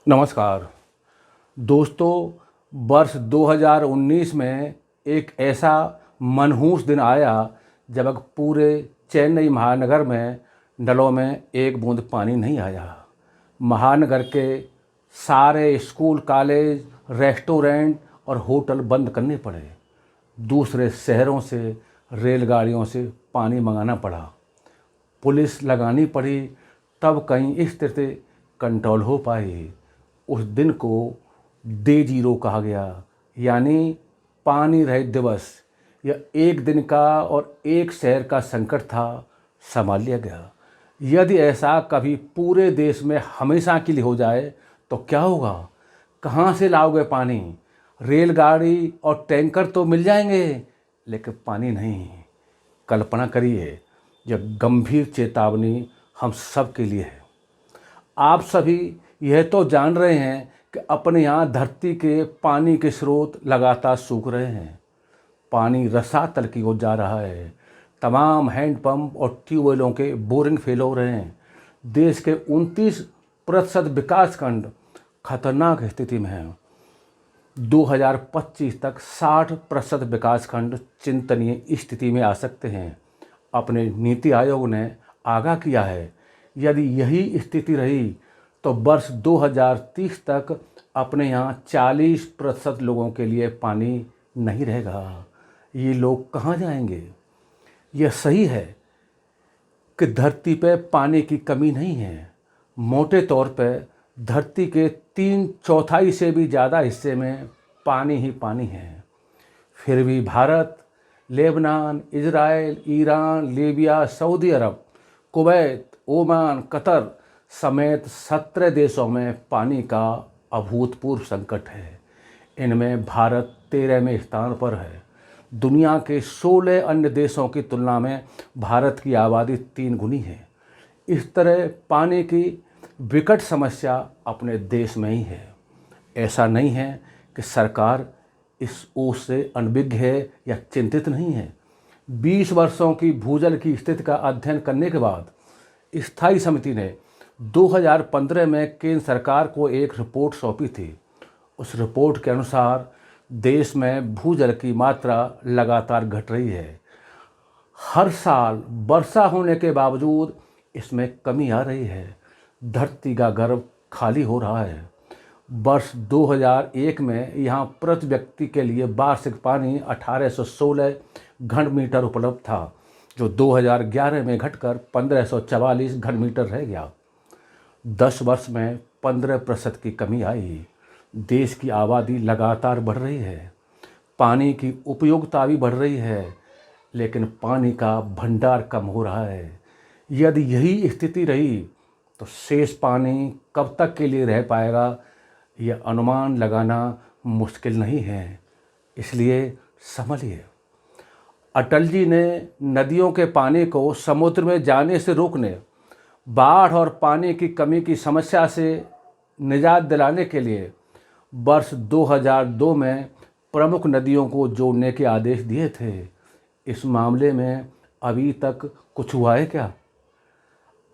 नमस्कार दोस्तों। वर्ष 2019 में एक ऐसा मनहूस दिन आया जब पूरे चेन्नई महानगर में नलों में एक बूंद पानी नहीं आया। महानगर के सारे स्कूल, कॉलेज, रेस्टोरेंट और होटल बंद करने पड़े। दूसरे शहरों से रेलगाड़ियों से पानी मंगाना पड़ा, पुलिस लगानी पड़ी, तब कहीं स्थिति कंट्रोल हो पाई। उस दिन को डे जीरो कहा गया, यानी पानी रहित दिवस। यह एक दिन का और एक शहर का संकट था, संभाल लिया गया। यदि ऐसा कभी पूरे देश में हमेशा के लिए हो जाए तो क्या होगा? कहाँ से लाओगे पानी? रेलगाड़ी और टैंकर तो मिल जाएंगे, लेकिन पानी नहीं। कल्पना करिए, यह गंभीर चेतावनी हम सब के लिए है। आप सभी यह तो जान रहे हैं कि अपने यहाँ धरती के पानी के स्रोत लगातार सूख रहे हैं। पानी रसातल की ओर जा रहा है। तमाम हैंडपंप और ट्यूबवेलों के बोरिंग फेल हो रहे हैं। देश के 29% विकासखंड खतरनाक स्थिति में हैं। 2025 तक 60% विकासखंड चिंतनीय स्थिति में आ सकते हैं। अपने नीति आयोग ने आगाह किया है, यदि यही स्थिति रही तो वर्ष 2030 तक अपने यहाँ 40% लोगों के लिए पानी नहीं रहेगा। ये लोग कहाँ जाएंगे? यह सही है कि धरती पर पानी की कमी नहीं है। मोटे तौर पर धरती के 3/4 से भी ज़्यादा हिस्से में पानी ही पानी है। फिर भी Bharat, Lebanon, Israel, Iran, Libya, Saudi Arab, Kuwait, Oman, Qatar समेत 17 देशों में पानी का अभूतपूर्व संकट है। इनमें भारत 13वें स्थान पर है। दुनिया के 16 अन्य देशों की तुलना में भारत की आबादी 3 गुनी है। इस तरह पानी की विकट समस्या अपने देश में ही है। ऐसा नहीं है कि सरकार इस ओर से अनभिज्ञ है या चिंतित नहीं है। 20 वर्षों की भूजल की स्थिति का अध्ययन करने के बाद स्थायी समिति ने 2015 में केंद्र सरकार को एक रिपोर्ट सौंपी थी। उस रिपोर्ट के अनुसार देश में भूजल की मात्रा लगातार घट रही है। हर साल वर्षा होने के बावजूद इसमें कमी आ रही है। धरती का गर्भ खाली हो रहा है। वर्ष 2001 में यहाँ प्रति व्यक्ति के लिए वार्षिक पानी 1816 घन मीटर उपलब्ध था, जो 2011 में घटकर 1544 घन मीटर रह गया। 10 वर्ष में 15% की कमी आई। देश की आबादी लगातार बढ़ रही है, पानी की उपयोगिता भी बढ़ रही है, लेकिन पानी का भंडार कम हो रहा है। यदि यही स्थिति रही तो शेष पानी कब तक के लिए रह पाएगा, यह अनुमान लगाना मुश्किल नहीं है। इसलिए संभलिए। अटल जी ने नदियों के पानी को समुद्र में जाने से रोकने, बाढ़ और पानी की कमी की समस्या से निजात दिलाने के लिए वर्ष 2002 में प्रमुख नदियों को जोड़ने के आदेश दिए थे। इस मामले में अभी तक कुछ हुआ है क्या?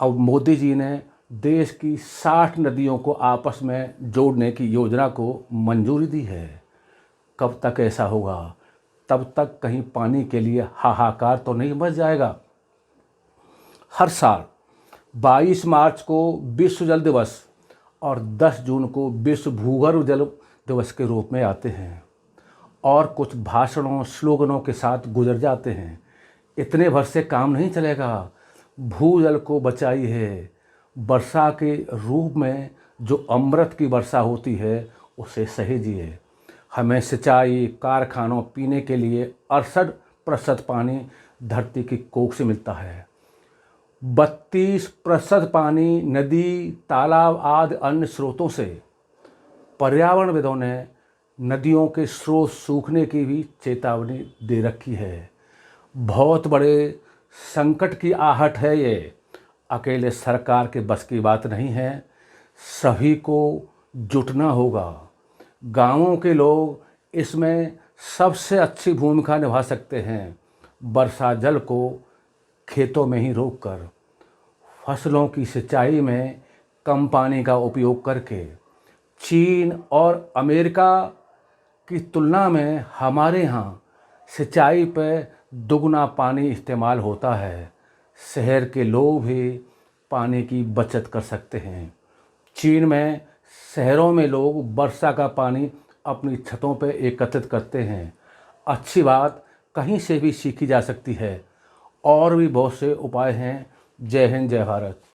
अब मोदी जी ने देश की 60 नदियों को आपस में जोड़ने की योजना को मंजूरी दी है। कब तक ऐसा होगा? तब तक कहीं पानी के लिए हाहाकार तो नहीं मच जाएगा? हर साल 22 मार्च को विश्व जल दिवस और 10 जून को विश्व भूगर्भ जल दिवस के रूप में आते हैं और कुछ भाषणों, स्लोगनों के साथ गुजर जाते हैं। इतने भर से काम नहीं चलेगा। भूजल को बचाइए। वर्षा के रूप में जो अमृत की वर्षा होती है, उसे सहेजिए। हमें सिंचाई, कारखानों, पीने के लिए 68% पानी धरती की कोख से मिलता है। 32% पानी नदी, तालाब आदि अन्य स्रोतों से। पर्यावरणविदों ने नदियों के स्रोत सूखने की भी चेतावनी दे रखी है। बहुत बड़े संकट की आहट है ये। अकेले सरकार के बस की बात नहीं है। सभी को जुटना होगा। गांवों के लोग इसमें सबसे अच्छी भूमिका निभा सकते हैं। वर्षा जल को खेतों में ही रोककर, फसलों की सिंचाई में कम पानी का उपयोग करके, चीन और अमेरिका की तुलना में हमारे यहाँ सिंचाई पर दुगना पानी इस्तेमाल होता है। शहर के लोग भी पानी की बचत कर सकते हैं। चीन में शहरों में लोग वर्षा का पानी अपनी छतों पर एकत्रित करते हैं। अच्छी बात कहीं से भी सीखी जा सकती है। और भी बहुत से उपाय हैं। जय हिंद, जय भारत।